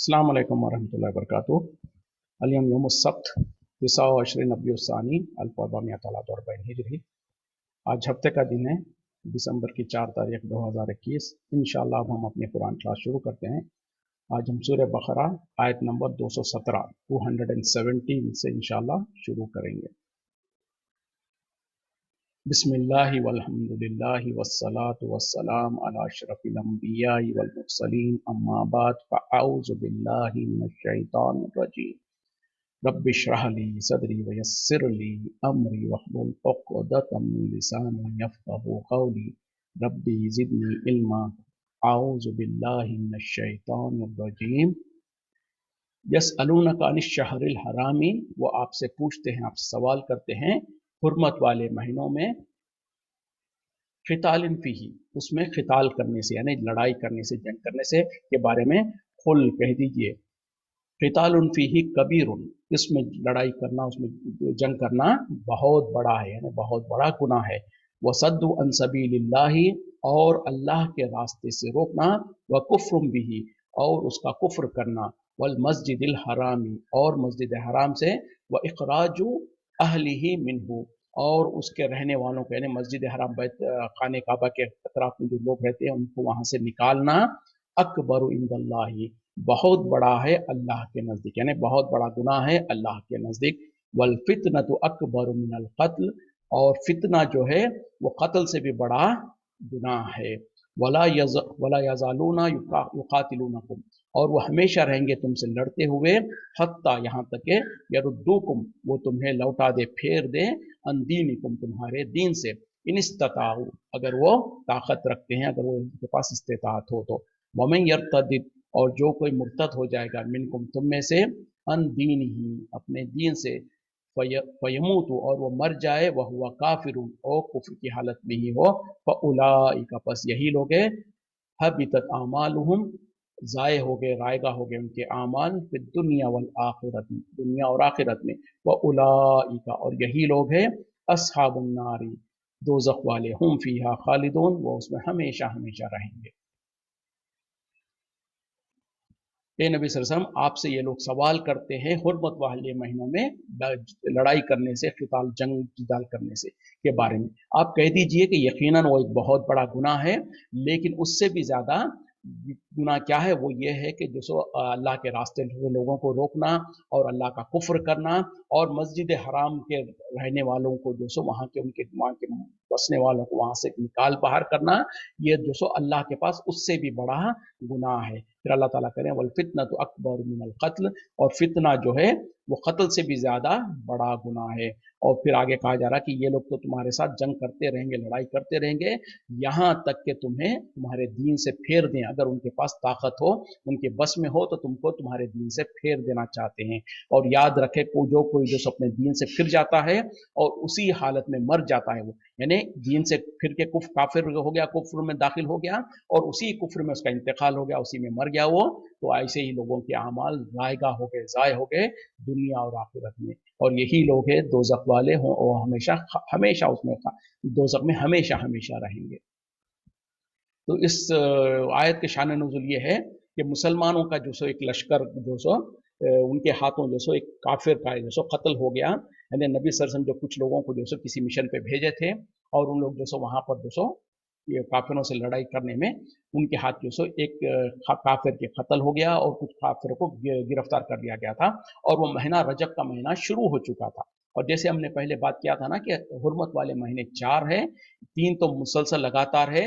अस्सलाम वालेकुम वरहमतुल्लाहि वबरकातुहू। अल-यौम यौमुस-सब्त 29 रबीउस-सानी 1443 हिजरी। आज हफ्ते का दिन है, दिसंबर की 4 तारीख 2021। इंशाअल्लाह अब हम अपनी कुरान क्लास शुरू करते हैं। आज हम सूरह बकरा आयत नंबर 217 217 से इंशाअल्लाह शुरू करेंगे। बिस्मिल्लाहि वल्हम्दुलिल्लाहि वस्सलातु वस्सलाम अला अशरफिल अंबियाइ वल मुरसलीन अम्मा बाद फ़अऊज़ु बिल्लाहि मिनश शैतानिर रजीम रब्बि इश्रह ली सदरी वयस्सिर ली अमरी वहलुल उक़दतम मिन लिसानी यफ़क़हू क़ौली रब्बी ज़िदनी इल्मा अऊज़ु बिल्लाहि मिनश शैतानिर रजीम। यसअलूनका अनिश शहरिल हरामी, वो आपसे पूछते हैं, आपसे सवाल करते हैं हुर्मत वाले महीनों में, क़ितालिन फ़ीही, उसमें क़िताल करने से यानी लड़ाई करने से, जंग करने से के बारे में कुल कह दीजिए क़ितालुन फ़ीही कबीरुन, इसमें लड़ाई करना, उसमें जंग करना बहुत बड़ा है, यानी बहुत बड़ा गुनाह है। वसद्दु अन सबीलिल्लाहि, और अल्लाह के रास्ते से रोकना, व कुफ्रुम बिही, और उसका कुफ्र करना, वल मस्जिदिल हरामी, और मस्जिद हराम से, व इखराजु अहलिही मिन्हु, और उसके रहने वालों को यानी मस्जिद हराम बैत खाने काबा के अतराफ में जो लोग रहते हैं उनको वहां से निकालना, अकबर इंदल्लाही, बहुत बड़ा है अल्लाह के नज़दीक, यानी बहुत बड़ा गुनाह है अल्लाह के नज़दीक। वल फितनतु अकबर मिनल क़त्ल, और फितना जो है वो कत्ल से भी बड़ा गुनाह है। वला यज़ालूना युक़ातिलूनकुम, और वो हमेशा रहेंगे तुमसे लड़ते हुए, हत्ता यहाँ तक के यरुद्दूकुम, वो तुम्हें लौटा दे, फेर दे, अन दीनिकुम, तुम्हारे दीन से, इन इस्तताऊ, अगर वो ताकत रखते हैं, अगर वो उनके पास इस्तेताअत हो तो। वमन यर्तदिद, और जो कोई मुर्तद हो जाएगा, मिनकुम, तुम में से, अन दीन ही, अपने दीन से, फयमूतु, और वो मर जाए, वह हुआ काफिरुन, और कुफ्र की हालत में ही हो, फउलाइका, पस यही लोग हैं, हबितत आमालुहुम, ज़ाय हो गए, रायगा हो गए उनके आमाल, फिर दुनिया वल आखिरत में, दुनिया और आखिरत में, वउलाइका, और यही लोग हैं, अस्हाबुन नारी, दोज़ख वाले, हुम फीहा खालिदून, वो उसमें हमेशा हमेशा रहेंगे। ए नबी सल्लल्लाहु अलैहि वसल्लम, आपसे ये लोग सवाल करते हैं हुर्मत वाले महीनों में लड़ाई करने से, क़िताल, जंग जिदाल करने से के बारे में। आप कह दीजिए कि यकीनन वो एक बहुत बड़ा गुनाह है, लेकिन उससे भी ज़्यादा गुनाह क्या है, वो ये है कि जो सो अल्लाह के रास्ते से लोगों को रोकना, और अल्लाह का कुफ्र करना, और मस्जिद हराम के रहने वालों को जो सो वहाँ के वहाँ के बसने वालों को वहाँ से निकाल बाहर करना, ये जो सो अल्लाह के पास उससे भी बड़ा गुनाह है। फिर अल्लाह ताला करें वल फितनतु अकबर मिनल क़त्ल, और फितना जो है वो कत्ल से भी ज्यादा बड़ा गुनाह है। और फिर आगे कहा जा रहा कि ये लोग तो तुम्हारे साथ जंग करते रहेंगे, लड़ाई करते रहेंगे, यहाँ तक कि तुम्हें तुम्हारे दीन से फेर दें, अगर उनके पास ताकत हो, उनके बस में हो, तो तुमको तुम्हारे दीन से फेर देना चाहते हैं। और याद रखे को जो कोई जो अपने दीन से फिर जाता है और उसी हालत में मर जाता है, वो यानी दीन से फिर के काफिर हो गया, कुफ्र में दाखिल हो गया, और उसी कुफ्र में उसका इंतकाल हो गया, उसी में मर गया वो, तो ऐसे ही लोगों के अमाल रायगा हो गए, ज़ाय हो गए दुनिया और आखिरत में। और यही लोग हैं दोज़ख वाले हों, और हमेशा हमेशा उसमें दोज़ख में हमेशा हमेशा रहेंगे। तो इस आयत के शान नुज़ुल ये है कि मुसलमानों का जो सो एक लश्कर जो सो उनके हाथों जो सो एक काफिर का जो सो कत्ल हो गया। यानी नबी सल्लल्लाहु अलैहि वसल्लम जो कुछ लोगों को जो सो किसी मिशन पे भेजे थे, और उन लोग जो सो वहाँ पर जो सो ये काफिरों से लड़ाई करने में उनके हाथ जो सो एक काफिर के कत्ल हो गया, और कुछ काफिरों को गिरफ्तार कर लिया गया था। और वो महीना रजब का महीना शुरू हो चुका था। और जैसे हमने पहले बात किया था ना कि हुर्मत वाले महीने 4 है, 3 तो मुसलसल लगातार है,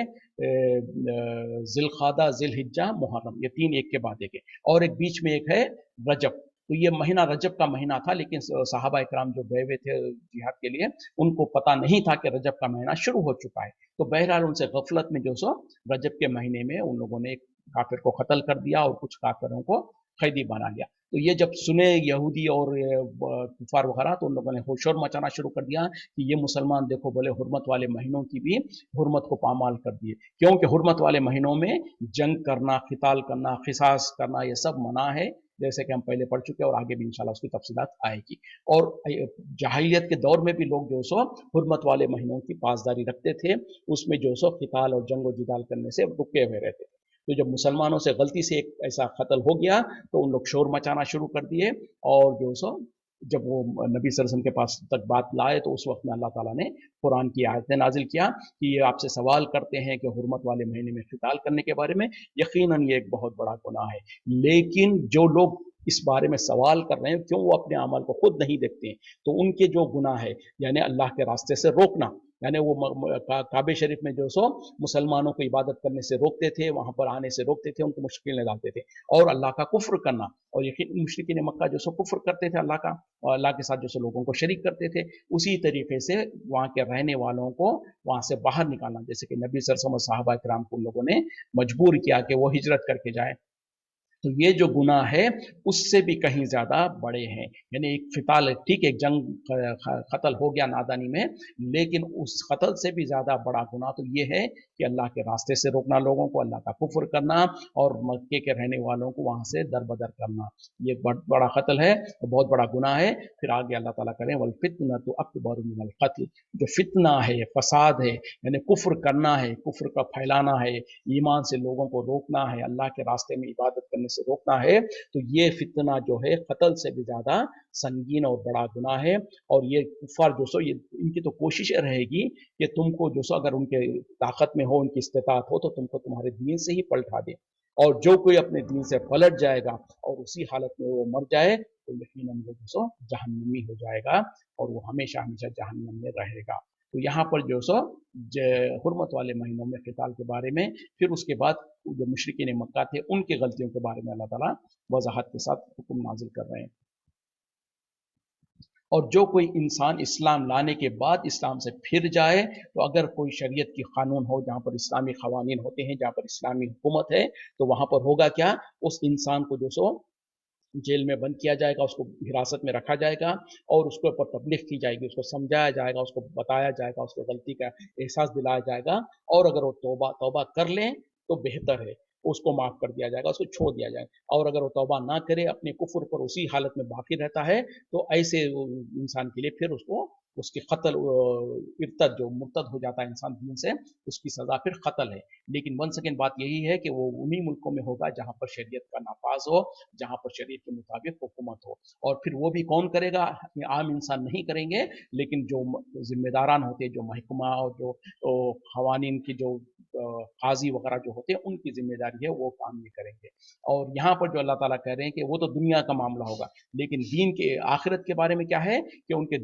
जिलखादा, जिलहिज्जा, मुहर्रम, ये 3 एक के बाद एक है, और एक बीच में एक है रजब। तो ये महीना रजब का महीना था, लेकिन सहाबा इकराम जो गए हुए थे जिहाद के लिए, उनको पता नहीं था कि रजब का महीना शुरू हो चुका है। तो बहरहाल उनसे गफलत में जो सो रजब के महीने में उन लोगों ने एक काफिर को कत्ल कर दिया, और कुछ काफिरों को कैदी बना लिया। तो ये जब सुने यहूदी और कुफार वगैरह, तो उन लोगों ने होशोर मचाना शुरू कर दिया कि ये मुसलमान देखो बोले हुर्मत वाले महीनों की भी हुर्मत को पामाल कर दिए, क्योंकि हुर्मत वाले महीनों में जंग करना, क़िताल करना, क़िसास करना, ये सब मना है, जैसे कि हम पहले पढ़ चुके हैं, और आगे भी इंशाल्लाह उसकी तफसीलात आएगी। और जाहिलियत के दौर में भी लोग जो सो हुर्मत वाले महीनों की पासदारी रखते थे, उसमें जो सो क़िताल और जंग और जिदाल करने से रुके हुए रहते थे। تو جب مسلمانوں سے غلطی سے ایک ایسا قتل ہو گیا تو ان لوگ شور مچانا شروع کر دیے، اور جو سو جب وہ نبی صلی اللہ علیہ وسلم کے پاس تک بات لائے تو اس وقت میں اللہ تعالیٰ نے قرآن کی آیتیں نازل کیا کہ یہ آپ سے سوال کرتے ہیں کہ حرمت والے مہینے میں قتال کرنے کے بارے میں، یقیناً یہ ایک بہت بڑا گناہ ہے، لیکن جو لوگ اس بارے میں سوال کر رہے ہیں کیوں وہ اپنے اعمال کو خود نہیں دیکھتے ہیں، تو ان کے جو گناہ ہے یعنی اللہ کے راستے سے روکنا، یعنی وہ کعبہ شریف میں جو سو مسلمانوں کو عبادت کرنے سے روکتے تھے، وہاں پر آنے سے روکتے تھے، ان کو مشکلیں ڈالتے تھے، اور اللہ کا کفر کرنا، اور یقین مشرکین مکہ جو سو کفر کرتے تھے اللہ کا، اور اللہ کے ساتھ جو سو لوگوں کو شریک کرتے تھے، اسی طریقے سے وہاں کے رہنے والوں کو وہاں سے باہر نکالنا، جیسے کہ نبی صلی اللہ علیہ وسلم صحابہ کرام کو لوگوں نے مجبور کیا کہ وہ ہجرت کر کے جائیں، تو یہ جو گناہ ہے اس سے بھی کہیں زیادہ بڑے ہیں، یعنی ایک قتال ٹھیک ہے ایک قتل ہو گیا نادانی میں، لیکن اس قتل سے بھی زیادہ بڑا گناہ تو یہ ہے کہ اللہ کے راستے سے روکنا لوگوں کو، اللہ کا کفر کرنا، اور مکے کے رہنے والوں کو وہاں سے دربدر کرنا، یہ بہت بڑا قتل ہے، بہت بڑا گناہ ہے۔ پھر آگے اللہ تعالیٰ کریں والفتنۃ اکبر من القتل، جو فتنہ ہے، فساد ہے، یعنی کفر کرنا ہے، کفر کا پھیلانا ہے، ایمان سے لوگوں کو روکنا ہے، اللہ کے راستے میں عبادت کرنے سے روکنا ہے، تو یہ فتنہ جو ہے قتل سے بھی زیادہ سنگین اور بڑا گناہ ہے، اور یہ کفار جو سو یہ ان کی تو کوشش رہے گی کہ تم کو جو سو اگر ان کے طاقت میں ہو، ان کی استطاعت ہو، تو تم کو تمہارے دین سے ہی پلٹا دے، اور جو کوئی اپنے دین سے پلٹ جائے گا اور اسی حالت میں وہ مر جائے تو یقیناً وہ جو سو جہنمی ہو جائے گا، اور وہ ہمیشہ ہمیشہ جہنم میں رہے گا۔ تو یہاں پر جو سو حرمت والے مہینوں میں قتال کے بارے میں، پھر اس کے بعد جو مشرکین مکہ تھے ان کی غلطیوں کے بارے میں اللہ تعالیٰ وضاحت کے ساتھ حکم نازل کر رہے ہیں۔ اور جو کوئی انسان اسلام لانے کے بعد اسلام سے پھر جائے، تو اگر کوئی شریعت کی قانون ہو جہاں پر اسلامی قوانین ہوتے ہیں، جہاں پر اسلامی حکومت ہے، تو وہاں پر ہوگا کیا، اس انسان کو جو سو جیل میں بند کیا جائے گا، اس کو حراست میں رکھا جائے گا، اور اس کے اوپر تبلیغ کی جائے گی، اس کو سمجھایا جائے گا، اس کو بتایا جائے گا، اس کو غلطی کا احساس دلایا جائے گا، اور اگر وہ توبہ کر لیں تو بہتر ہے، اس کو معاف کر دیا جائے گا، اس کو چھوڑ دیا جائے گا، اور اگر وہ توبہ نہ کرے، اپنے کفر پر اسی حالت میں باقی رہتا ہے، تو ایسے انسان کے لیے پھر اس کو اس کی قتل ارتد جو مرتد ہو جاتا ہے انسان دین سے، اس کی سزا پھر قتل ہے۔ لیکن ون سیکنڈ بات یہی ہے کہ وہ انہی ملکوں میں ہوگا جہاں پر شریعت کا نافذ ہو، جہاں پر شریعت کے مطابق حکومت ہو، اور پھر وہ بھی کون کرے گا، عام انسان نہیں کریں گے، لیکن جو ذمہ داران ہوتے ہیں، جو محکمہ اور جو قوانین کی جو قاضی وغیرہ جو ہوتے ہیں، ان کی ذمہ داری ہے، وہ کام نہیں کریں گے۔ اور یہاں پر جو اللہ تعالیٰ کہہ رہے ہیں کہ وہ تو دنیا کا معاملہ ہوگا، لیکن دین کے آخرت کے بارے میں کیا ہے کہ ان کے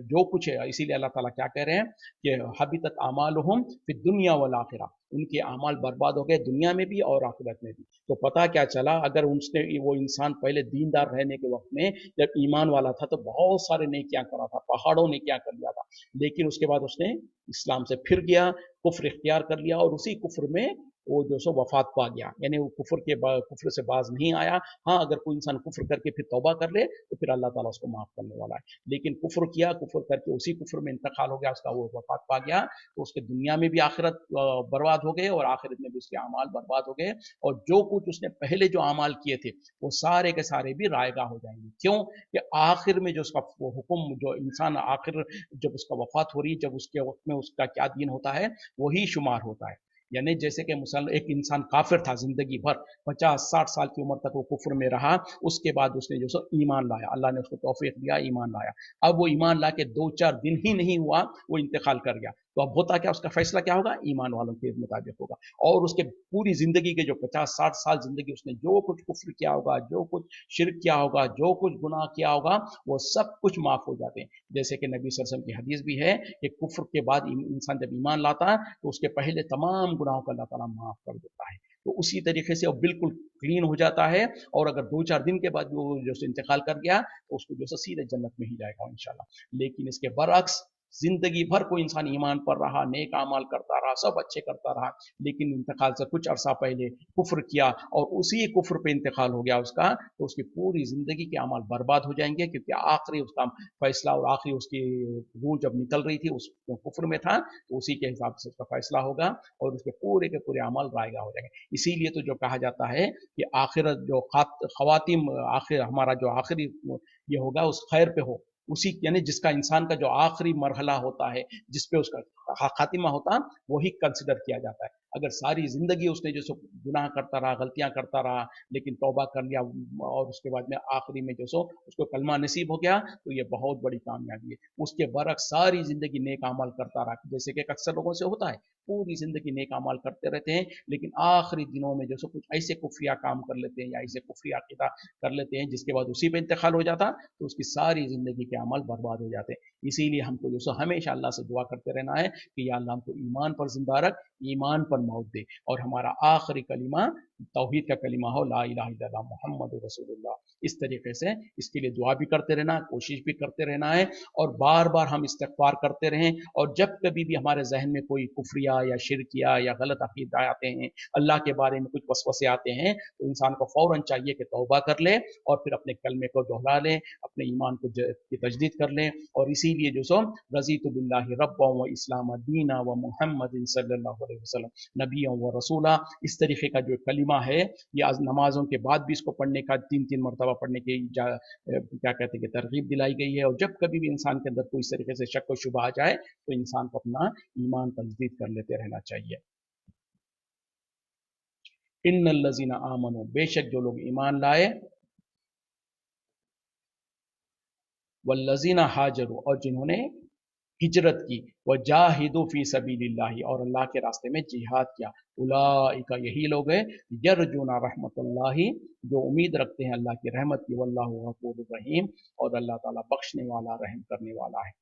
جو کچھ ہے، اسی لیے اللہ تعالیٰ کیا کہہ رہے ہیں کہ حبطت اعمالہم فی الدنیا والآخرہ، ان کے اعمال برباد ہو گئے دنیا میں بھی اور آخرت میں بھی۔ تو پتہ کیا چلا، اگر اس نے وہ انسان پہلے دیندار رہنے کے وقت میں جب ایمان والا تھا تو بہت سارے نیکیاں کرا تھا، پہاڑوں نیکیاں کر لیا تھا، لیکن اس کے بعد اس نے اسلام سے پھر گیا، کفر اختیار کر لیا، اور اسی کفر میں وہ جو سو وفات پا گیا، یعنی وہ کفر سے باز نہیں آیا۔ ہاں اگر کوئی انسان کفر کر کے پھر توبہ کر لے تو پھر اللہ تعالیٰ اس کو معاف کرنے والا ہے، لیکن کفر کیا، کفر کر کے اسی کفر میں انتقال ہو گیا، اس کا وہ وفات پا گیا، تو اس کے دنیا میں بھی آخرت برباد ہو گئے، اور آخرت میں بھی اس کے اعمال برباد ہو گئے، اور جو کچھ اس نے پہلے جو اعمال کیے تھے وہ سارے کے سارے بھی رائے گاہ ہو جائیں گے۔ کیوں کہ آخر میں جو اس کا وہ حکم، جو انسان آخر جب اس کا وفات ہو رہی ہے، جب اس کے وقت میں اس کا کیا دین ہوتا ہے وہی شمار ہوتا ہے، یعنی جیسے کہ ایک انسان کافر تھا زندگی بھر، 50-60 سال کی عمر تک وہ کفر میں رہا، اس کے بعد اس نے جو سو ایمان لایا، اللہ نے اس کو توفیق دیا، ایمان لایا، اب وہ ایمان لا کے 2-4 دن ہی نہیں ہوا وہ انتقال کر گیا، تو اب ہوتا کیا، اس کا فیصلہ کیا ہوگا، ایمان والوں کے مطابق ہوگا، اور اس کے پوری زندگی کے جو 50-60 سال زندگی اس نے جو کچھ کفر کیا ہوگا، جو کچھ شرک کیا ہوگا، جو کچھ گناہ کیا ہوگا، وہ سب کچھ معاف ہو جاتے ہیں، جیسے کہ نبی صلی اللہ علیہ وسلم کی حدیث بھی ہے کہ کفر کے بعد انسان جب ایمان لاتا ہے تو اس کے پہلے تمام گناہوں کا اللہ تعالیٰ معاف کر دیتا ہے، تو اسی طریقے سے وہ بالکل کلین ہو جاتا ہے، اور اگر 2-4 دن کے بعد وہ جو انتقال کر گیا تو اس کو جو سیدھے جنت میں ہی جائے گا انشاءاللہ۔ لیکن اس کے برعکس زندگی بھر کوئی انسان ایمان پر رہا، نیک اعمال کرتا رہا، سب اچھے کرتا رہا، لیکن انتقال سے کچھ عرصہ پہلے کفر کیا اور اسی کفر پہ انتقال ہو گیا اس کا، تو اس کی پوری زندگی کے اعمال برباد ہو جائیں گے، کیونکہ آخری اس کا فیصلہ اور آخری اس کی روح جب نکل رہی تھی اس کفر میں تھا، تو اسی کے حساب سے اس کا فیصلہ ہوگا، اور اس کے پورے اعمال رائے گاہ ہو جائیں گے۔ اسی لیے تو جو کہا جاتا ہے کہ آخرت جو خواتین آخر ہمارا جو آخری یہ ہوگا اس خیر پہ ہو، اسی یعنی جس کا انسان کا جو آخری مرحلہ ہوتا ہے، جس پہ اس کا خاتمہ ہوتا ہے، وہی کنسیڈر کیا جاتا ہے۔ अगर सारी ज़िंदगी उसने जो सो गुनाह करता रहा, गलतियाँ करता रहा, लेकिन तौबा कर लिया और उसके बाद में आखिरी में जो सो उसको कलमा नसीब हो गया, तो ये बहुत बड़ी कामयाबी है। उसके बरक्स सारी ज़िंदगी नेक अमल करता रहा, जैसे कि अक्सर लोगों से होता है, पूरी ज़िंदगी नेक अमल करते रहते हैं, लेकिन आखिरी दिनों में जो सो कुछ ऐसे कुफ्रिया काम कर लेते हैं या ऐसे कुफ्रिया अकीदा कर लेते हैं जिसके बाद उसी पे इंतकाल हो जाता, तो उसकी सारी ज़िंदगी के अमल बर्बाद हो जाते हैं। इसीलिए हमको जो सो हमेशा अल्लाह से दुआ करते रहना है कि या अल्लाह हमको ईमान पर जिंदा रख, ईमान पर मौत दे, और हमारा आखिरी कलिमा तौहीद का कलिमा हो, ला इलाहा इल्लल्लाह मुहम्मद रसूलुल्लाह। इस तरीके से इसके लिए दुआ भी करते रहना, कोशिश भी करते रहना है, और बार बार हम इस्तिग़फ़ार करते रहें। और जब कभी भी हमारे जहन में कोई कुफ्रिया या शिरकिया या गलत अकीदा आते हैं, अल्लाह के बारे में कुछ वसवसे आते हैं, तो इंसान को फ़ौरन चाहिए कि तौबा कर ले और फिर अपने कलमे को दोहरा लें, अपने ईमान को की तजदीद कर लें। और इसीलिए जो सो रज़ीतु बिल्लाहि रब्बन व इस्लाम दीना व मुहम्मदिन सल्लल्लाहु अलैहि वसल्लम नबिय्यन व रसूला, इस तरीके का जो कलिमा है, ये आज नमाजों के बाद भी इसको पढ़ने का 3-3 मरतबा पढ़ने की क्या कहते हैं कि तरगीब दिलाई गई है। और जब कभी भी इंसान के अंदर कोई इस तरीके से शक व शुबा आ जाए, तो इंसान को अपना ईमान तजदीद कर लेते रहना चाहिए। इन्नल्लज़ीना आमनू, बेशक जो लोग ईमान लाए, वल्लज़ीना हाजरू, और जिन्होंने हिजरत की, वह जाहिदु फी सबीलिल्लाहि, और अल्लाह के रास्ते में जिहाद किया, उलाइका, यही लोग हैं, यरजुना रहमतुल्लाहि, जो उम्मीद रखते हैं अल्लाह की रहमत की, वल्लाहु गफूरुर रहीम, और अल्लाह ताला बख्शने वाला, रहम करने वाला है।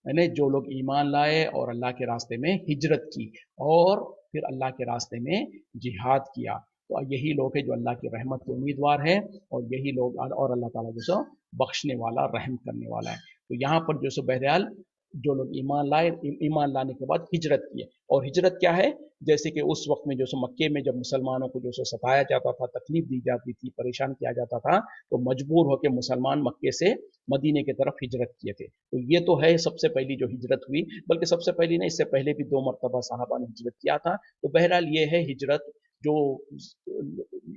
यानी जो लोग ईमान लाए और अल्लाह के रास्ते में हिजरत की और फिर अल्लाह के रास्ते में जिहाद किया, तो यही लोग हैं जो अल्लाह की रहमत के उम्मीदवार हैं, और यही लोग, और अल्लाह ताला जो सो बख्शने वाला, रहम करने वाला है। तो यहाँ पर जो सो बहरहाल जो लोग ईमान लाए, ईमान लाने के बाद हिजरत किए, और हिजरत क्या है, जैसे कि उस वक्त में जो सो मक्के में जब मुसलमानों को जो सो सताया जाता था, तकलीफ दी जाती थी, परेशान किया जाता था, तो मजबूर होकर मुसलमान मक्के से मदीने की तरफ हिजरत किए थे। तो ये तो है सबसे पहली जो हिजरत हुई, बल्कि सबसे पहली नहीं, इससे पहले भी 2 मरतबा साहबा ने हिजरत किया था। तो बहरहाल ये है हिजरत जो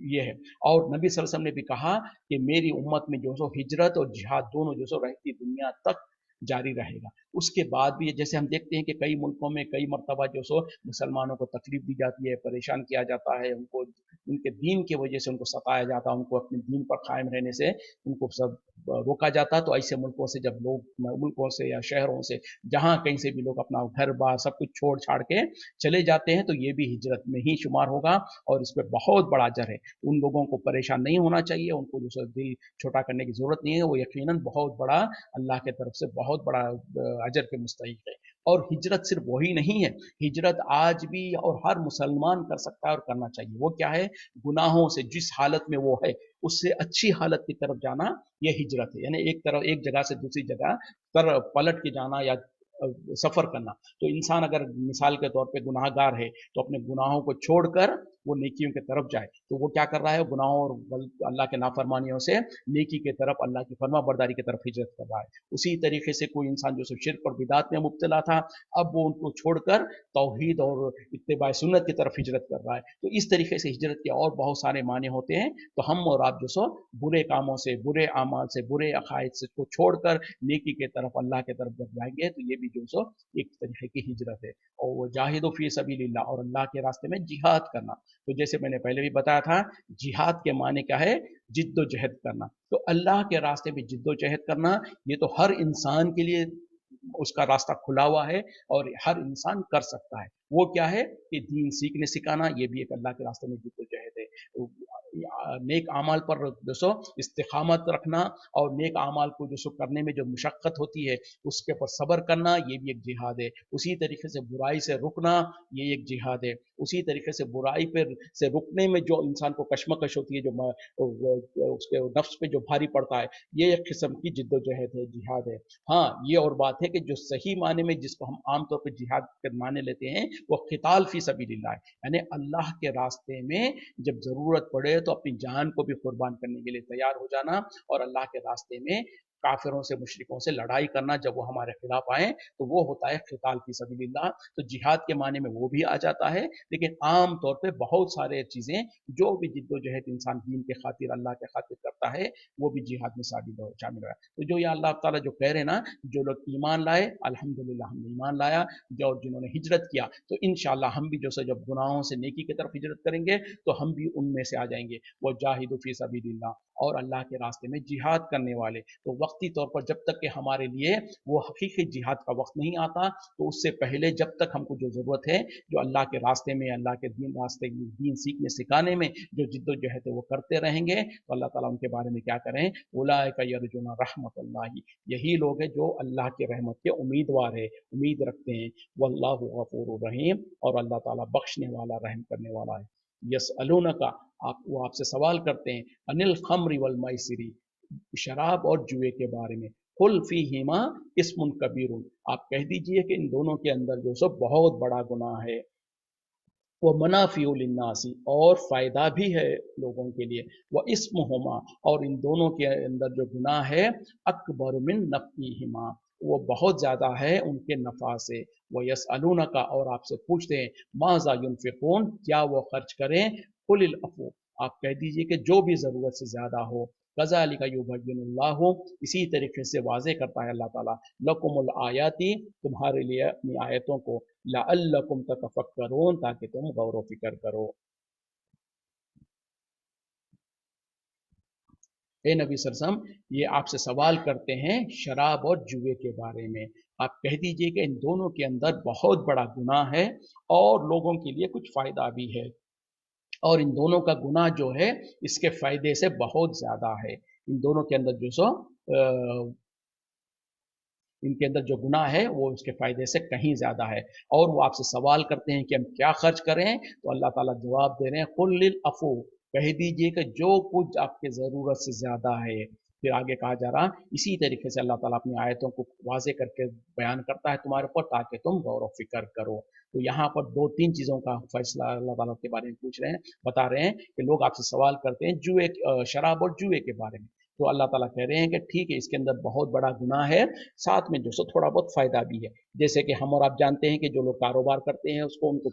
ये है। और नबी सल्लल्लाहु अलैहि वसल्लम ने भी कहा कि मेरी उम्मत में जो सो हिजरत और जिहाद दोनों जो सो रहती दुनिया तक जारी रहेगा। उसके बाद भी जैसे हम देखते हैं कि कई मुल्कों में कई मरतबा जो सो मुसलमानों को तकलीफ दी जाती है, परेशान किया जाता है, उनको उनके दीन की वजह से उनको सताया जाता है, उनको अपने दीन पर कायम रहने से उनको सब रोका जाता। तो ऐसे मुल्कों से जब लोग, मुल्कों से या शहरों से, जहाँ कहीं से भी लोग अपना घर बार सब कुछ छोड़ छाड़ के चले जाते हैं, तो ये भी हिजरत में ही शुमार होगा, और इस पर बहुत बड़ा अजर है। उन लोगों को परेशान नहीं होना चाहिए, उनको जो दिल छोटा करने की जरूरत नहीं है, वो यकीनन बहुत बड़ा अल्लाह की तरफ से बहुत बड़ा अजर के मुस्तहिक है। और हिजरत सिर्फ वही नहीं है, हिजरत आज भी और हर मुसलमान कर सकता है और करना चाहिए। वो क्या है, गुनाहों से जिस हालत में वो है उससे अच्छी हालत की तरफ जाना, ये हिजरत है। यानी एक तरफ, एक जगह से दूसरी जगह पर पलट के जाना या सफर करना। तो इंसान अगर मिसाल के तौर पे गुनाहगार है, तो अपने गुनाहों को छोड़कर वो नेकियों की तरफ जाए, तो वो क्या कर रहा है, गुनाहों और अल्लाह के नाफरमानियों से नेकी की तरफ, अल्लाह की फरमा बरदारी की तरफ हिजरत कर रहा है। उसी तरीके से कोई इंसान जो शिर्क और बिदात में मुब्तला था, अब वो उनको छोड़कर तौहीद और इत्तिबा सुन्नत की तरफ हिजरत कर रहा है। तो इस तरीके से हिजरत के और बहुत सारे माने होते हैं। तो हम और आप जो सो बुरे कामों से, बुरे अमाल से, बुरे अकायद से को छोड़कर नेकी की तरफ, अल्लाह की तरफ जब जाएंगे, तो ये भी जो सो एक तरीके की हिजरत है। और वो जाहिदो फी सबीलिल्लाह, और अल्लाह के रास्ते में जिहाद करना। तो जैसे मैंने पहले भी बताया था, जिहाद के माने क्या है, जिद्दोजहद करना। तो अल्लाह के रास्ते में जिद्दोजहद करना, ये तो हर इंसान के लिए उसका रास्ता खुला हुआ है और हर इंसान कर सकता है। वो क्या है कि दीन सीखने सिखाना, ये भी एक अल्लाह के रास्ते में जिद्दोजहद है। तो नेक अमाल पर जो सो इस्तिकामत रखना, और नेक अमाल को जो सो करने में जो मुशक्क़त होती है उसके ऊपर सब्र करना, ये भी एक जिहाद है। उसी तरीके से बुराई से रुकना, ये एक जिहाद है। उसी तरीके से बुराई पर से रुकने में जो इंसान को कशमकश होती है, जो उसके नफ्स पे जो भारी पड़ता है, ये एक किस्म की जिद्दोजहद है, जिहाद है। हाँ, ये और बात है कि जो सही माने में जिसको हम आमतौर पर जिहाद के माने लेते हैं, वो क़िताल फ़ी सबीलिल्लाह है। यानी अल्लाह के रास्ते में जब ज़रूरत पड़े तो अपनी जान को भी कुर्बान करने के लिए तैयार हो जाना, और अल्लाह के रास्ते में काफिरों से, मुशरिकों से लड़ाई करना जब वो हमारे खिलाफ आए, तो वो होता है क़िताल फी सबीलिल्लाह। तो जिहाद के माने में वो भी आ जाता है, लेकिन आम तौर पे बहुत सारे चीज़ें जो भी जिद्दोजहद इंसान दीन के खातिर, अल्लाह के खातिर करता है, वो भी जिहाद में शामिल है। तो जो ये अल्लाह ताला जो कह रहे हैं ना, जो लोग ईमान लाए, अल्हम्दुलिल्लाह हमने ईमान लाया, जो जिन्होंने हिजरत किया, तो इंशाअल्लाह हम भी जो से जब गुनाहों से नेकी की तरफ हिजरत करेंगे, तो हम भी उनमें से आ जाएंगे। वो जाहिदु फी सबीलिल्लाह, और अल्लाह के रास्ते में जिहाद करने वाले। तो वक्ती तौर पर जब तक कि हमारे लिए वो हकीकी जिहाद का वक्त नहीं आता, तो उससे पहले जब तक हमको जो ज़रूरत है, जो अल्लाह के रास्ते में, अल्लाह के दीन सीखने सिखाने में जो जिद्दोजहद है वो करते रहेंगे, तो अल्लाह ताला उनके बारे में क्या करें, उलाइका यरजुना रहमतुल्लाहि, यही लोग हैं जो अल्लाह के रहमत के उम्मीदवार है, उम्मीद रखते हैं। वल्लाहु गफूरुर रहीम, और अल्लाह ताला बख्शने वाला, रहम करने वाला है। यसअलूनका, आप वो आपसे सवाल करते हैं, अनिल खम्रि वल मैसिरी, शराब और जुए के बारे में। कुल फीहिमा इस्मुन कबीरुन, आप कह दीजिए कि इन दोनों के अंदर जो सो बहुत बड़ा गुनाह है। वो मनाफिउ लिन्नासी, और फ़ायदा भी है लोगों के लिए। वह इस्मुहुमा, और इन दोनों के अंदर जो गुनाह है, अकबर मिन नफ़ीहिमा, वो बहुत ज़्यादा है उनके नफ़ा से। वह यसअलूनका, और आपसे पूछते हैं, माज़ा युनफ़िक़ून, क्या वो खर्च करें। कुलिल अफ़ू, आप कह दीजिए कि जो भी ज़रूरत से ज़्यादा हो। कज़ालिका युबय्यिनुल्लाहु, इसी तरीके से वाज़े करता है अल्लाह ताला, लकुमुल आयाती, तुम्हारे लिए अपनी आयतों को, लअल्लकुम ततफक्करून, ताकि तुम गौर व फिक्र करो। हे नबी सरसम, ये आपसे सवाल करते हैं शराब और जुए के बारे में। आप कह दीजिए कि इन दोनों के अंदर बहुत बड़ा गुनाह है, और लोगों के लिए कुछ फ़ायदा भी है, और इन दोनों का गुनाह जो है, इसके फ़ायदे से बहुत ज़्यादा है। इन दोनों के अंदर जो सो इनके अंदर जो गुनाह है वो उसके फ़ायदे से कहीं ज़्यादा है। और वो आपसे सवाल करते हैं कि हम क्या खर्च करें, तो अल्लाह ताला जवाब दे रहे हैं, कुल लिल अफ़ू, कह दीजिए कि जो कुछ आपके ज़रूरत से ज़्यादा है। फिर आगे कहा जा रहा, इसी तरीके से अल्लाह ताला अपनी आयतों को वाज़े करके बयान करता है तुम्हारे ऊपर, ताकि तुम गौर व फ़िक्र करो। तो यहाँ पर 2-3 चीज़ों का फ़ैसला अल्लाह ताला के बारे में पूछ रहे हैं, बता रहे हैं कि लोग आपसे सवाल करते हैं शराब और जुए के बारे में। तो अल्लाह ताला कह रहे हैं कि ठीक है, इसके अंदर बहुत बड़ा गुनाह है, साथ में जो सो थोड़ा बहुत फ़ायदा भी है। जैसे कि हम और आप जानते हैं कि जो लोग कारोबार करते हैं, उसको उनको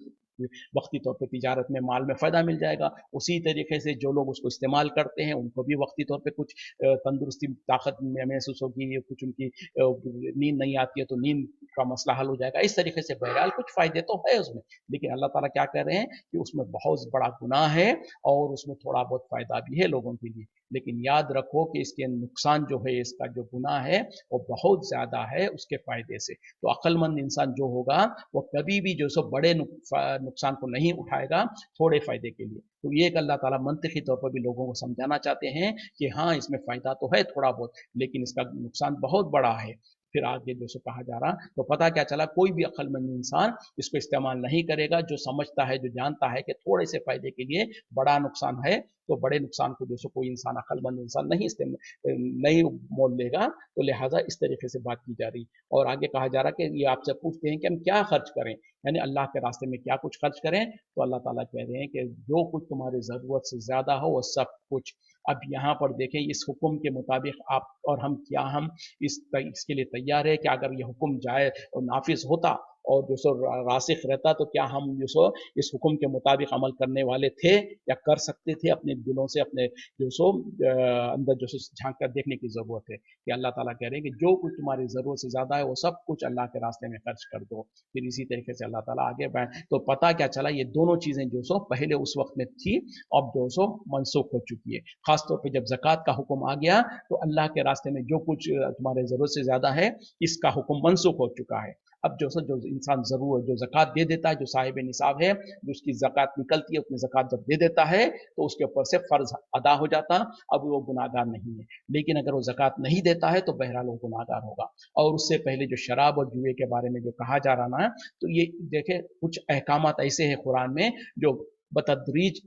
वक्ती तौर पे तिजारत में, माल में फ़ायदा मिल जाएगा। उसी तरीके से जो लोग उसको इस्तेमाल करते हैं, उनको भी वक्ती तौर पे कुछ तंदुरुस्ती, ताकत में महसूस होगी, कुछ उनकी नींद नहीं आती है तो नींद का मसला हल हो जाएगा। इस तरीके से बहरहाल कुछ फ़ायदे तो है उसमें, लेकिन अल्लाह ताला क्या कह रहे हैं कि उसमें बहुत बड़ा गुनाह है, और उसमें थोड़ा बहुत फ़ायदा भी है लोगों के लिए। लेकिन याद रखो कि इसके नुकसान जो है, इसका जो गुनाह है, वो बहुत ज़्यादा है उसके फ़ायदे से। तो अक्लमंद इंसान जो होगा, वो कभी भी जो सो बड़े नुकसान को नहीं उठाएगा थोड़े फ़ायदे के लिए। तो ये एक अल्लाह ताला मंतकी तौर पर भी लोगों को समझाना चाहते हैं कि हाँ, इसमें फ़ायदा तो है थोड़ा बहुत, लेकिन इसका नुकसान बहुत बड़ा है। फिर आगे जो सो कहा जा रहा, तो पता क्या चला, कोई भी अक्लमंद इंसान इसको इस्तेमाल नहीं करेगा, जो समझता है, जो जानता है कि थोड़े से फ़ायदे के लिए बड़ा नुकसान है, तो बड़े नुकसान को जो सो कोई इंसान, अक्लमंद इंसान नहीं मोल लेगा। तो लिहाजा इस तरीके से बात की जा रही। और आगे कहा जा रहा कि ये आपसे पूछते हैं कि हम क्या खर्च करें, यानी अल्लाह के रास्ते में क्या कुछ खर्च करें। तो अल्लाह ताला कह रहे हैं कि जो कुछ तुम्हारी ज़रूरत से ज़्यादा हो, वो सब कुछ। अब यहाँ पर देखें, इस हुक्म के मुताबिक आप और हम इसके लिए तैयार है कि अगर ये हुक्म जाए और नाफिज होता, और जो सो रासिख रहता, तो क्या हम जो सो इस हुक्म के मुताबिक अमल करने वाले थे, या कर सकते थे। अपने दिलों से, अपने जो सो अंदर जो सो झांक कर देखने की ज़रूरत है कि अल्लाह ताला कह रहे हैं कि जो कुछ तुम्हारी ज़रूरत से ज़्यादा है, वो सब कुछ अल्लाह के रास्ते में खर्च कर दो। फिर इसी तरीके से अल्लाह ताला आगे बढ़, तो पता क्या चला, ये दोनों चीज़ें जो सो पहले उस वक्त में थी, अब जो सो मनसूख हो चुकी है। खासतौर पर जब ज़कात का हुक्म आ गया, तो अल्लाह के रास्ते में जो कुछ तुम्हारे ज़रूरत से ज़्यादा है, इसका हुक्म मनसूख हो चुका है। अब जो इंसान जो ज़कात दे देता है, जो साहिब निसाब है, जो उसकी ज़कात निकलती है, उतनी ज़कात जब दे देता है, तो उसके ऊपर से फ़र्ज अदा हो जाता, अब वो गुनाहगार नहीं है। लेकिन अगर वो ज़कात नहीं देता है, तो बहरहाल वो गुनाहगार होगा। और उससे पहले जो शराब और जुए के बारे में जो कहा जा रहा ना, तो ये देखें, कुछ अहकामात ऐसे हैं कुरान में जो बतदरीज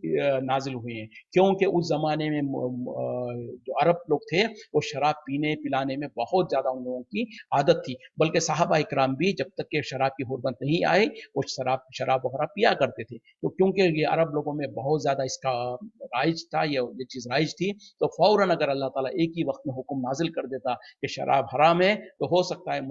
नाजिल हुए हैं, क्योंकि उस ज़माने में जो अरब लोग थे वो शराब पीने पिलाने में बहुत ज़्यादा उन लोगों की आदत थी, बल्कि सहाबा इकराम भी जब तक कि शराब की हुर्मत नहीं आए वो शराब शराब वगैरह पिया करते थे। तो क्योंकि ये अरब लोगों में बहुत ज़्यादा इसका राइज था, ये चीज़ राइज थी, तो फ़ौरन अगर अल्लाह ताला एक ही वक्त में हुक्म नाजिल कर देता कि शराब हराम है, तो हो सकता है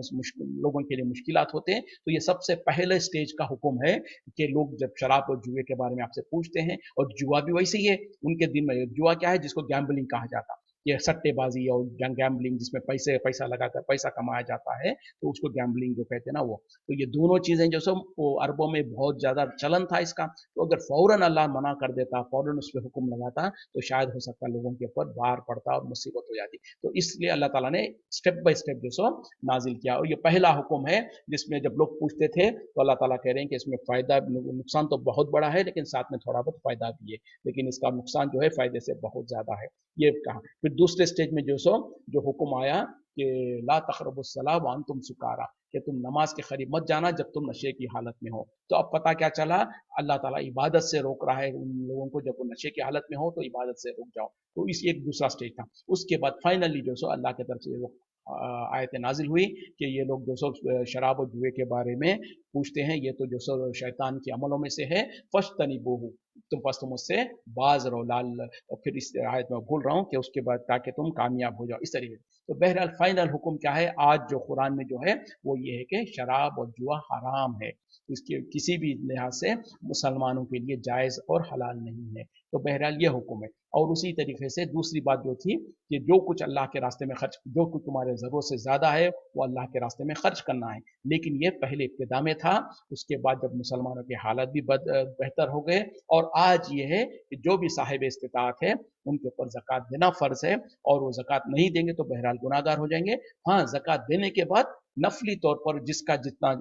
लोगों के लिए मुश्किलात होते हैं। तो ये सबसे पहले स्टेज का हुक्म है कि लोग जब शराब और जुए के बारे में आपसे पूछते हैं, और जुआ भी वैसे ही है उनके दिन में। जुआ क्या है? जिसको गैम्बलिंग कहा जाता है, ये सट्टेबाजी और गैम्बलिंग जिसमें पैसा लगाकर पैसा कमाया जाता है, तो उसको गैम्बलिंग जो कहते हैं ना वो। तो ये दोनों चीज़ें जो सब वो अरबों में बहुत ज़्यादा चलन था इसका। तो अगर फ़ौरन अल्लाह मना कर देता, फ़ौरन उस पर हुक्म लगाता, तो शायद हो सकता लोगों के ऊपर बार पड़ता और मुसीबत हो जाती। तो इसलिए अल्लाह ताला ने स्टेप बाय स्टेप जो सो नाजिल किया। और ये पहला हुक्म है जिसमें जब लोग पूछते थे तो अल्लाह ताला कह रहे हैं कि इसमें फ़ायदा नुकसान तो बहुत बड़ा है, लेकिन साथ में थोड़ा बहुत फ़ायदा भी है, लेकिन इसका नुकसान जो है फ़ायदे से बहुत ज़्यादा है, ये कहा। फिर दूसरे स्टेज में जो हुक्म आया कि ला तक़रबुस्सलाह व अंतुम सुकारा, कि तुम नमाज के करीब मत जाना जब तुम नशे की हालत में हो। तो अब पता क्या चला? अल्लाह ताला इबादत से रोक रहा है उन लोगों को, जब वो नशे की हालत में हो तो इबादत से रुक जाओ। तो इस एक दूसरा स्टेज था। उसके बाद फाइनली जो सो अल्लाह की तरफ से वो आयत नाजिल हुई कि ये लोग जो सो शराब और जुए के बारे में पूछते हैं, ये तो जो सो शैतान के अमलों में से है, फज्तनिबूहु, तुम उससे बाज रहो। लाल, और फिर इस आयत में भूल रहा हूँ कि उसके बाद ताकि तुम कामयाब हो जाओ, इस तरीके से। तो बहरहाल फाइनल हुक्म क्या है आज जो कुरान में जो है वो ये है कि शराब और जुआ हराम है, इसके किसी भी लिहाज से मुसलमानों के लिए जायज़ और हलाल नहीं है। तो बहरहाल ये हुक्म है। और उसी तरीके से दूसरी बात जो थी कि जो कुछ अल्लाह के रास्ते में खर्च, जो कुछ तुम्हारे ज़रूरत से ज़्यादा है वो अल्लाह के रास्ते में खर्च करना है। लेकिन ये पहले इब्तिदा में था, उसके बाद जब मुसलमानों के हालात भी बेहतर हो गए, और आज ये है कि जो भी साहिब इस्तिताअत है उनके ऊपर ज़कात देना फ़र्ज़ है, और वो ज़कात नहीं देंगे तो बहरहाल गुनाहगार हो जाएंगे। हाँ, ज़कात देने के बाद नफली तौर पर जिसका जितना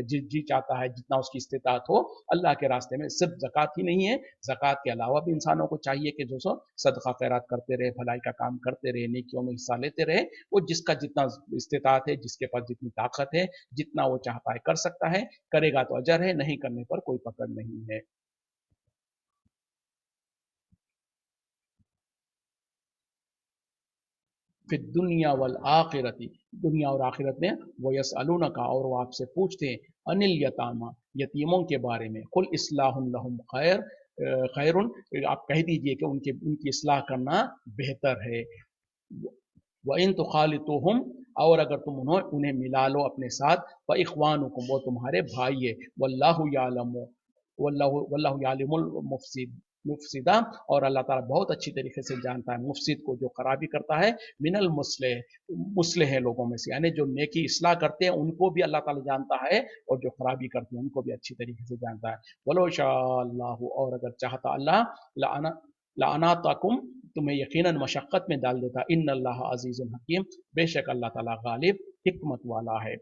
जी चाहता है, जितना उसकी इस्तिताअत हो, अल्लाह के रास्ते में सिर्फ ज़कात ही नहीं है, ज़कात के अलावा भी इंसानों को चाहिए कि जो सो सदका खैरात करते रहे, भलाई का काम करते रहे, नेकियों में हिस्सा लेते रहे। वो जिसका जितना इस्तिताअत है, जिसके पास जितनी ताकत है, जितना वो चाहता है कर सकता है, करेगा तो अजर है, नहीं करने पर कोई पकड़ नहीं है। फिर दुनिया वल आखिरती, दुनिया और आखिरत में, वो यसअलून का, और वो आपसे पूछते हैं, अनिल यतामा, यतीमों के बारे में, कुल इस्लाहुन लहुम खैर, खैरुन, आप कह दीजिए कि उनकी इस्लाह करना बेहतर है। व इन तो खालितुहुम, और अगर तुम उन्हें मिला लो अपने साथ, व इखवानुकुम, वो तुम्हारे भाई है, वल्लाहु यालमु, वल्लाहु वल्लाहु यालिमुल मुफसिदा, और अल्लाह ताला बहुत अच्छी तरीके से जानता है मुफसिद को, जो खराबी करता है, मिनल मुस्लिह है लोगों में से, यानी जो नेकी इस्लाह करते हैं उनको भी अल्लाह ताला जानता है, और जो खराबी करते हैं उनको भी अच्छी तरीके से जानता है। वलो शाअल्लाहु, और अगर चाहता अल्लाह, लाना लाना ताकुम, तुम्हें यकीनन मशक्क़त में डाल देता। इन अल्लाह अजीज़ुल हकीम, बेशक अल्लाह ताला गालिब हिकमत वाला है।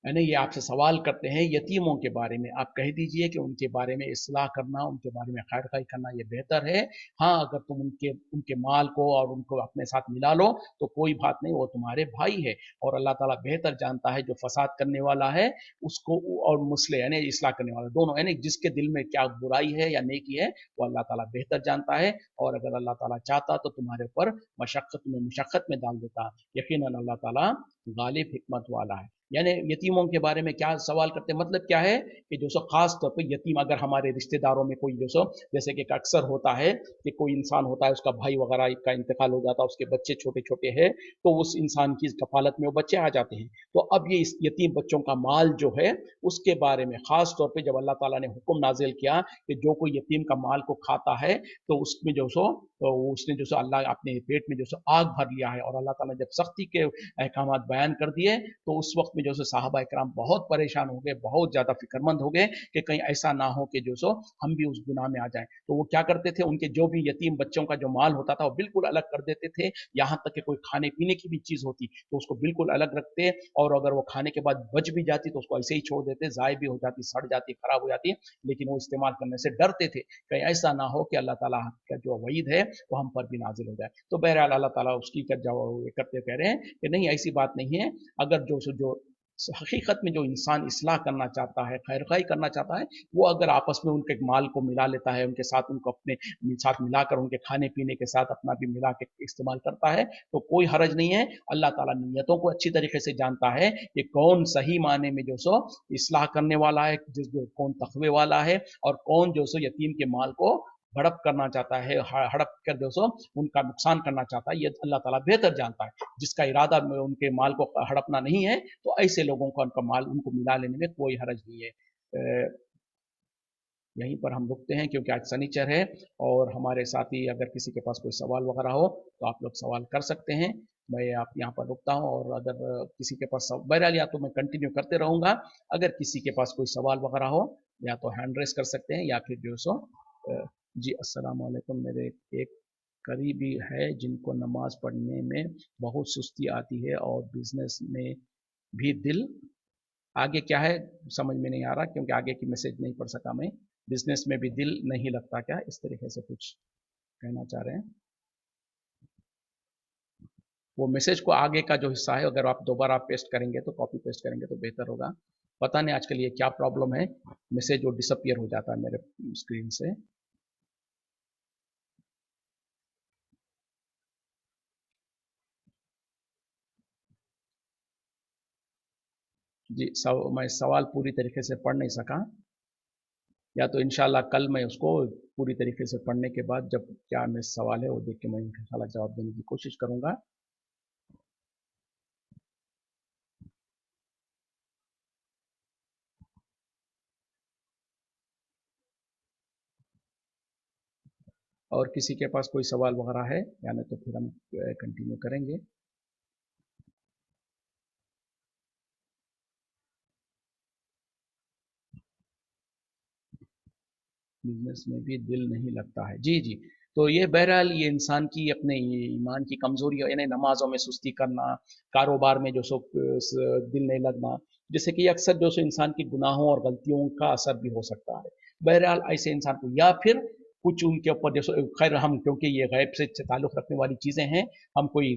यानी ये आपसे सवाल करते हैं यतीमों के बारे में, आप कह दीजिए कि उनके बारे में इस्लाह करना, उनके बारे में खैर खाई करना ये बेहतर है। हाँ, अगर तुम उनके उनके माल को और उनको अपने साथ मिला लो तो कोई बात नहीं, वो तुम्हारे भाई है, और अल्लाह ताला बेहतर जानता है जो फसाद करने वाला है उसको, और मुस्लिह यानी इस्लाह करने वाला, दोनों, यानी जिसके दिल में क्या बुराई है या नेकी है वो अल्लाह ताला बेहतर जानता है। और अगर अल्लाह ताला चाहता तो तुम्हारे ऊपर मशक्क़त में डाल देता। यकीनन अल्लाह ताला गालिब हिकमत वाला है। यानी यतीमों के बारे में क्या सवाल करते हैं, मतलब क्या है कि जो सो खास तौर पर यतीम, अगर हमारे रिश्तेदारों में कोई जो सो, जैसे कि अक्सर होता है कि कोई इंसान होता है, उसका भाई वगैरह का इंतकाल हो जाता है, उसके बच्चे छोटे छोटे हैं, तो उस इंसान की कफालत में वो बच्चे आ जाते हैं। तो अब ये इस यतीम बच्चों का माल जो है उसके बारे में खास तौर पर जब अल्लाह ताला ने हुक्म नाजिल किया कि जो कोई यतीम का माल को खाता है तो उसमें जो सो, तो उसने जो सो अल्लाह अपने पेट में जो सो आग भर लिया है, और अल्लाह ताला ने जब सख्ती के अहकाम बयान कर दिए तो उस वक्त में जो सो साहबा इकराम बहुत परेशान हो गए, बहुत ज़्यादा फिक्रमंद हो गए कि कहीं ऐसा ना हो कि जो सो हम भी उस गुनाह में आ जाएं। तो वो क्या करते थे, उनके जो भी यतीम बच्चों का जो माल होता था वो बिल्कुल अलग कर देते थे, यहाँ तक कि कोई खाने पीने की भी चीज़ होती तो उसको बिल्कुल अलग रखते, और अगर वो खाने के बाद बच भी जाती तो उसको ऐसे ही छोड़ देते, ज़ाय भी हो जाती, सड़ जाती, खराब हो जाती, लेकिन वो इस्तेमाल करने से डरते थे कहीं ऐसा ना हो कि अल्लाह ताला का जो वईद है वो हम पर भी नाजिल हो जाए। तो बहरहाल अल्लाह ताला उसकी जवाब करते कह रहे हैं कि नहीं, ऐसी बात नहीं है। अगर जो हकीकत में जो इंसान इस्लाह करना चाहता है, खैर-खाई करना चाहता है, वो अगर आपस में उनके माल को मिला लेता है, उनके साथ उनको अपने साथ मिलाकर उनके खाने-पीने के साथ अपना भी मिला के इस्तेमाल करता है, तो कोई हरज नहीं है। अल्लाह ताला नीयतों को अच्छी तरीके से जानता है कि कौन सही मायने में जो सो इस्लाह करने वाला है, कौन तक़वे वाला है, और कौन जो सो यतीम के माल को हड़प करना चाहता है, हड़प कर जो सो उनका नुकसान करना चाहता है, ये अल्लाह ताला बेहतर जानता है। जिसका इरादा उनके माल को हड़पना नहीं है, तो ऐसे लोगों का उनका माल उनको मिला लेने में कोई हरज नहीं है। यहीं पर हम रुकते हैं क्योंकि आज शनिचर है, और हमारे साथी अगर किसी के पास कोई सवाल वगैरह हो तो आप लोग सवाल कर सकते हैं। मैं आप यहाँ पर रुकता हूँ, और अगर किसी के पास बहरहाल या तो मैं कंटिन्यू करते रहूँगा, अगर किसी के पास कोई सवाल वगैरह हो या तो हैंड रेस कर सकते हैं, या फिर जो सो जी अस्सलाम वालेकुम। मेरे एक करीबी है जिनको नमाज पढ़ने में बहुत सुस्ती आती है और बिजनेस में भी दिल, आगे क्या है समझ में नहीं आ रहा, क्योंकि आगे की मैसेज नहीं पढ़ सका मैं। बिजनेस में भी दिल नहीं लगता क्या, इस तरीके से कुछ कहना चाह रहे हैं। वो मैसेज को आगे का जो हिस्सा है अगर आप दोबारा पेस्ट करेंगे तो कॉपी पेस्ट करेंगे तो बेहतर होगा। पता नहीं आजकल ये क्या प्रॉब्लम है, मैसेज वो डिसअपियर हो जाता है मेरे स्क्रीन से। जी मैं सवाल पूरी तरीके से पढ़ नहीं सका, या तो इंशाल्लाह कल मैं उसको पूरी तरीके से पढ़ने के बाद जब क्या मैं सवाल है वो देख के मैं इंशाल्लाह जवाब देने की कोशिश करूंगा। और किसी के पास कोई सवाल वगैरह है या नहीं तो फिर हम कंटिन्यू करेंगे। बिजनेस में भी दिल नहीं लगता है, जी जी। तो ये बहरहाल ये इंसान की अपने ये ईमान की कमजोरी है, यानी नमाजों में सुस्ती करना, कारोबार में जो सो दिल नहीं लगना, जैसे कि अक्सर जो सो इंसान की गुनाहों और गलतियों का असर भी हो सकता है बहरहाल ऐसे इंसान को, या फिर कुछ उनके ऊपर जैसे खैर हम क्योंकि ये गैब से ताल्लुक़ रखने वाली चीज़ें हैं, हम कोई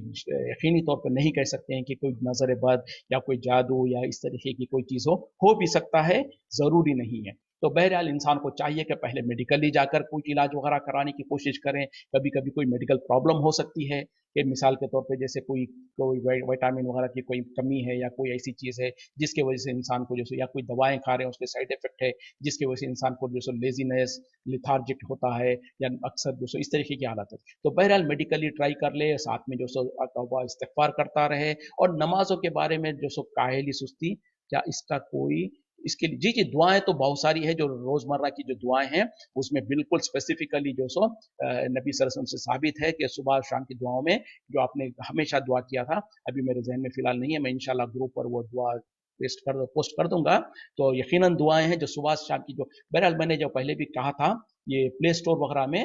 यकीनी तौर पर नहीं कह सकते हैं कि कोई नज़र बद या कोई जादू या इस तरीके की कोई चीज़ हो भी सकता है, ज़रूरी नहीं है। तो बहरहाल इंसान को चाहिए कि पहले मेडिकली जाकर कोई इलाज वगैरह कराने की कोशिश करें। कभी कभी कोई मेडिकल प्रॉब्लम हो सकती है कि मिसाल के तौर पे जैसे कोई कोई विटामिन वगैरह की कोई कमी है या कोई ऐसी चीज़ है जिसकी वजह से इंसान को जैसे, या कोई दवाएं खा रहे हैं उसके साइड इफेक्ट है जिसकी वजह से इंसान को जैसे लेजीनेस लिथार्जिक होता है, या अक्सर जो इस तरीके की हालत है। तो बहरहाल मेडिकली ट्राई कर ले, साथ में जो सो तौबा इस्तिगफार करता रहे, और नमाजों के बारे में जो सो काहेली सुस्ती, क्या इसका कोई इसके लिए, जी जी दुआएं तो बहुत सारी है, जो रोजमर्रा की जो दुआएं हैं उसमें बिल्कुल स्पेसिफिकली जो सो नबी सल्लल्लाहु अलैहि वसल्लम से साबित है कि सुबह शाम की दुआओं में जो आपने हमेशा दुआ किया था, अभी मेरे जहन में फिलहाल नहीं है, मैं इंशाल्लाह ग्रुप पर वो दुआ पोस्ट कर दूंगा। तो यकीनन दुआएं हैं जो सुबह शाम की, जो बहरहाल मैंने जो पहले भी कहा था, ये प्ले स्टोर वगैरह में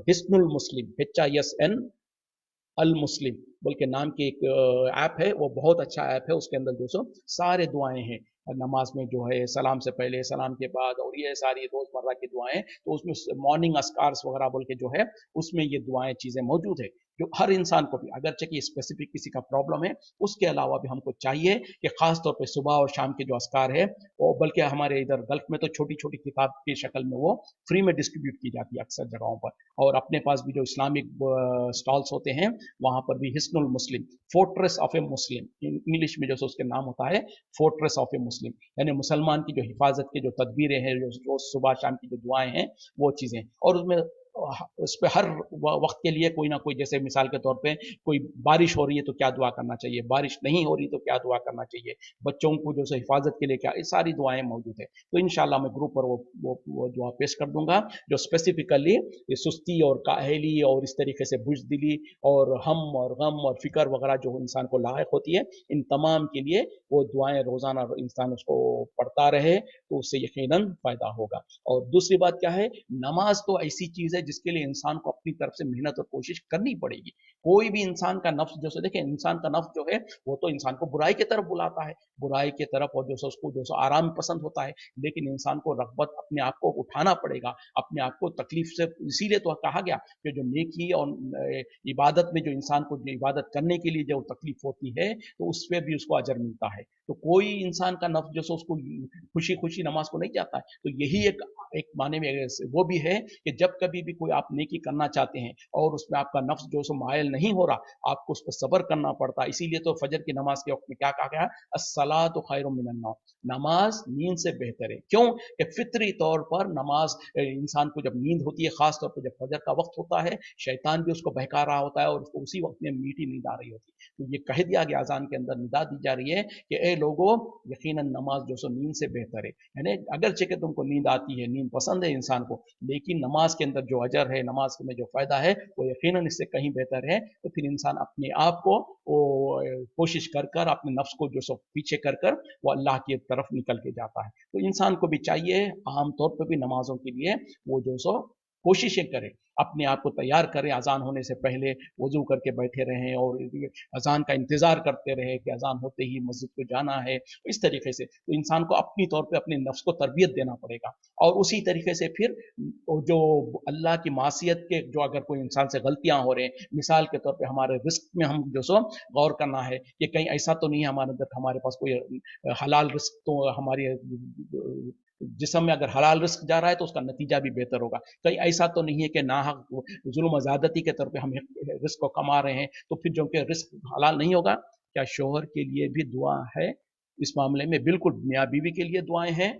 हिस्नुल मुस्लिम HISN अल मुस्लिम बोल के नाम की एक ऐप है, वो बहुत अच्छा ऐप है। उसके अंदर जो सो सारे दुआएं हैं, नमाज में जो है सलाम से पहले, सलाम के बाद, और ये सारी रोजमर्रा की दुआएं, तो उसमें मॉर्निंग अस्कारस वगैरह बोल के जो है उसमें ये दुआएं चीजें मौजूद है, जो हर इंसान को भी अगर कि स्पेसिफिक किसी का प्रॉब्लम है, उसके अलावा भी हमको चाहिए कि खास तौर पे सुबह और शाम के जो अस्कार है, वो बल्कि हमारे इधर गल्फ में तो छोटी छोटी किताब की शक्ल में वो फ्री में डिस्ट्रीब्यूट की जाती है अक्सर जगहों पर, और अपने पास भी जो इस्लामिक स्टॉल्स होते हैं वहां पर भी हिस्नुल मुस्लिम, fortress of A Muslim English में जो उसके नाम होता है, फोर्ट्रेस ऑफ ए मुस्लिम, यानी मुसलमान की जो हिफाजत के जो तदबीरें हैं, जो रोज सुबह शाम की जो दुआएं हैं वो चीजें, और उसमें उस पर हर वक्त के लिए कोई ना कोई, जैसे मिसाल के तौर पे कोई बारिश हो रही है तो क्या दुआ करना चाहिए, बारिश नहीं हो रही तो क्या दुआ करना चाहिए, बच्चों को जो है हिफाजत के लिए क्या, ये सारी दुआएं मौजूद है। तो इंशाल्लाह मैं ग्रुप पर वो दुआ पेश कर दूंगा, जो स्पेसिफिकली सुस्ती और काहली और इस तरीके से बुजदिली और हम और गम और फिक्र वगैरह जो इंसान को लायक होती है, इन तमाम के लिए वो दुआएं रोजाना इंसान उसको पढ़ता रहे तो उससे यकीनन फायदा होगा। और दूसरी बात क्या है, नमाज तो ऐसी चीज है जिसके लिए इंसान को अपनी तरफ से मेहनत और कोशिश करनी पड़ेगी। कोई भी इंसान का नफ्स जो देखें, इंसान का नफ्स जो है वो तो इंसान को बुराई की तरफ बुलाता है, बुराई की तरफ, और जो उसको जो आराम पसंद होता है। लेकिन इंसान को रगबत अपने आप को उठाना पड़ेगा, अपने आप को तकलीफ से, इसीलिए तो कहा गया कि जो नेकी और इबादत में जो इंसान को जो इबादत करने के लिए जो तकलीफ होती है तो उस पर भी उसको अजर मिलता है। तो कोई इंसान का नफ्स जो उसको खुशी खुशी नमाज को नहीं जाता है। तो यही एक एक माने में वो भी है कि जब कभी भी कोई आप नेकी करना चाहते हैं और उसमें आपका नफ्स जो सो मायल नहीं हो रहा, आपको उस पर सब्र करना पड़ता है। इसीलिए तो फजर की नमाज के वक्त में क्या कहा गया है, अस्सलातु खैरुम मिनन नौम, नमाज नींद से बेहतर है। क्यों कि फितरी तौर पर नमाज, इंसान को जब नींद होती है, खास तौर पर जब फजर का वक्त होता है, शैतान भी उसको बहका रहा होता है और उसको उसी वक्त में मीठी नींद आ रही होती है। तो ये कह दिया गया, अजान के अंदर निदा दी जा रही है कि ए लोगों, यकीनन नमाज जो सो नींद से बेहतर है। यानी अगरचे कि तुमको नींद आती है, नींद पसंद है इंसान को, लेकिन नमाज के अंदर जो अजर है, नमाज में जो फायदा है, वो यकीनन इससे कहीं बेहतर है। तो फिर इंसान अपने आप को वो कोशिश कर कर अपने नफ्स को जो सो पीछे कर कर वो अल्लाह की तरफ निकल के जाता है। तो इंसान को भी चाहिए आम तौर पर भी नमाजों के लिए वो जो सो कोशिशें करें, अपने आप को तैयार करें, अजान होने से पहले वजू करके बैठे रहें और अजान का इंतजार करते रहे कि अजान होते ही मस्जिद को जाना है। इस तरीके से तो इंसान को अपनी तौर पे अपने नफ्स को तरबियत देना पड़ेगा। और उसी तरीके से फिर जो अल्लाह की मासियत के जो अगर कोई इंसान से गलतियां हो रहे हैं, मिसाल के तौर पे हमारे रिस्क में हम जो सो गौर करना है कि कहीं ऐसा तो नहीं है हमारे अंदर, हमारे पास कोई हलाल रिस्क तो हमारी जिसम में अगर हलाल रिस्क जा रहा है तो उसका नतीजा भी बेहतर होगा। कहीं ऐसा तो नहीं है कि नाहक जुल्म ज़्यादती के तौर पे हम रिस्क को कमा रहे हैं तो फिर जो कि रिस्क हलाल नहीं होगा। क्या शोहर के लिए भी दुआ है इस मामले में? बिल्कुल, मियाँ बीवी के लिए दुआएं हैं,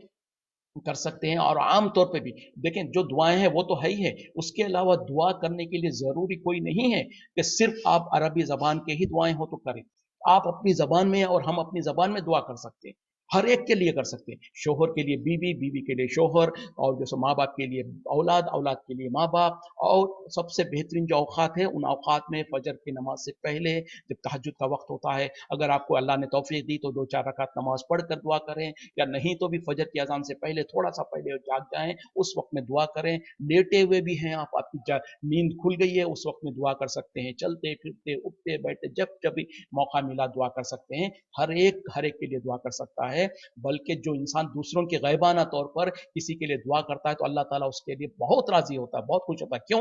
कर सकते हैं। और आम तौर पे भी देखें, जो दुआएं हैं वो तो है ही है, उसके अलावा दुआ करने के लिए ज़रूरी कोई नहीं है कि सिर्फ आप अरबी ज़बान के ही दुआएं हो तो करें। आप अपनी ज़बान में और हम अपनी ज़बान में दुआ कर सकते हैं, हर एक के लिए कर सकते हैं। शोहर के लिए बीवी, बीवी के लिए शोहर, और जैसे माँ बाप के लिए औलाद, औलाद के लिए माँ बाप। और सबसे बेहतरीन जो औकात है उन औकात में फजर की नमाज से पहले जब तहज्जुद का वक्त होता है, अगर आपको अल्लाह ने तौफीक दी तो 2-4 रकात नमाज पढ़कर दुआ करें, या नहीं तो भी फजर की अजान से पहले थोड़ा सा पहले जाग जाएं, उस वक्त में दुआ करें। लेटे हुए भी हैं आप, आपकी नींद खुल गई है, उस वक्त में दुआ कर सकते हैं। चलते फिरते उठते बैठते जब जब भी मौका मिला दुआ कर सकते हैं। हर एक के लिए दुआ कर सकता है। बल्कि जो इंसान दूसरों के गैबाना तौर पर किसी के लिए दुआ करता है तो अल्लाह ताला उसके लिए बहुत राजी होता है, बहुत खुश होता है। क्यों?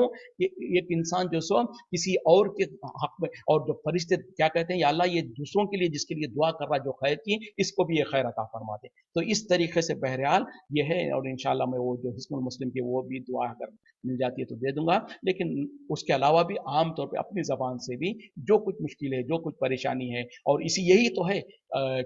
एक इंसान जो सो किसी और के हक में, और जो फरिश्ते क्या कहते हैं, या अल्लाह ये दूसरों के लिए जिसके लिए दुआ कर रहा है जो खैर की, इसको भी ये खैर अता फरमा दे। तो इस तरीके से बहरहाल ये है। और इंशाल्लाह मैं वो जो हिस्नुल मुस्लिम की वो भी दुआ अगर मिल जाती है तो दे दूंगा। लेकिन उसके अलावा भी आम तौर पे अपनी जबान से भी जो कुछ मुश्किल है, जो कुछ परेशानी है, और इसी यही तो है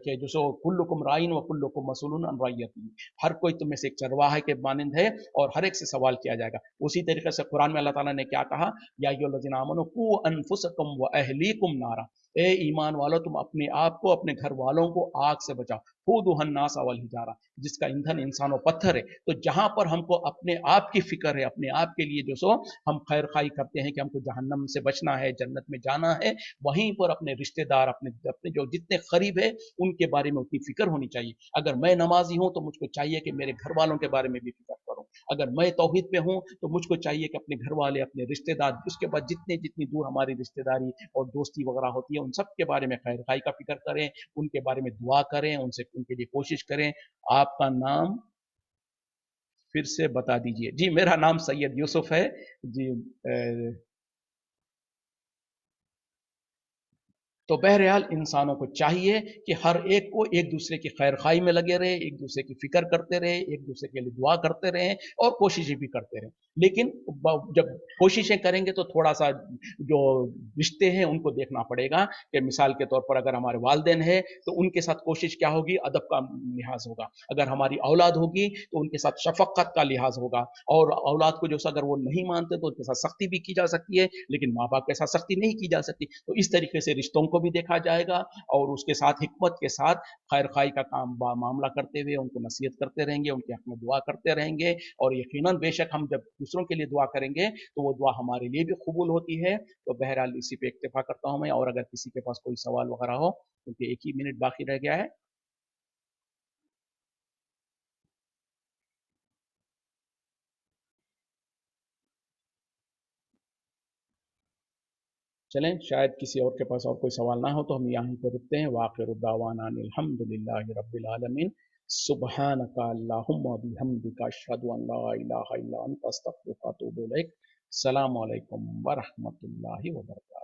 कि जो सो कुल्लुकुम राइन व कुल्लुकुम मसूलुन अन रइयती, हर कोई तुम में से एक चरवाहे के मानंद है और हर एक से सवाल किया जाएगा। उसी तरीके से कुरान में अल्लाह ताला ने क्या कहा, या अय्युहल्लज़ीना आमनू कू अनफुसकुम व अहलीकुम नारा, ए ईमान वालों तुम अपने आप को, अपने घर वालों को आग से बचाओ। खुदुहन नास वल हिजारा, जिसका ईंधन इंसान और पत्थर है। तो जहां पर हमको अपने आप की फिक्र है, अपने आप के लिए जो सो हम खैर खाई करते हैं कि हमको जहन्नम से बचना है, जन्नत में जाना है, वहीं पर अपने रिश्तेदार, अपने अपने जो जितने करीब है उनके बारे में उतनी फिक्र होनी चाहिए। अगर मैं नमाजी हूं तो मुझको चाहिए कि मेरे घर वालों के बारे में भी फिक्र करूं। अगर मैं तौहीद पे हूं तो मुझको चाहिए कि अपने घर वाले, अपने रिश्तेदार, उसके बाद जितने जितनी दूर हमारी रिश्तेदारी और दोस्ती वगैरह होती है, उन सब के बारे में खैर खाई का फिक्र करें, उनके बारे में दुआ करें, उनसे उनके लिए कोशिश करें। आपका नाम फिर से बता दीजिए? जी, मेरा नाम सैयद यूसुफ है। जी। तो बहरहाल इंसानों को चाहिए कि हर एक को एक दूसरे की खैर खाई में लगे रहे, एक दूसरे की फिक्र करते रहे, एक दूसरे के लिए दुआ करते रहें और कोशिशें भी करते रहें। लेकिन जब कोशिशें करेंगे तो थोड़ा सा जो रिश्ते हैं उनको देखना पड़ेगा कि मिसाल के तौर पर अगर हमारे वालदेन है तो उनके साथ कोशिश क्या होगी, अदब का लिहाज होगा। अगर हमारी औलाद होगी तो उनके साथ शफकत का लिहाज होगा। और औलाद को जो अगर वो नहीं मानते तो उनके साथ सख्ती भी की जा सकती है, लेकिन माँ बाप के साथ सख्ती नहीं की जा सकती। तो इस तरीके से रिश्तों को भी देखा जाएगा और उसके साथ हिकमत के साथ खैर खाई का काम मामला करते हुए उनको नसीहत करते रहेंगे, उनके हक में दुआ करते रहेंगे। और यकीनन बेशक हम जब दूसरों के लिए दुआ करेंगे तो वो दुआ हमारे लिए भी कबूल होती है। तो बहरहाल इसी पे इक्तफा करता हूँ मैं। और अगर किसी के पास कोई सवाल वगैरह हो, क्योंकि 1 ही मिनट बाकी रह गया है। चलें, शायद किसी और के पास और कोई सवाल ना हो तो हम यहीं पर रुकते हैं। वाखिर दावाना अल्हम्दुलिल्लाहि रब्बिल आलमीन। सुब्हानका अल्लाहुम्मा बिहम्दिका अशहदु अन ला इलाहा इल्ला अंता अस्तगफिरुका व अतूबु इलैक। अस्सलामु अलैकुम व रहमतुल्लाहि व बरकातहू।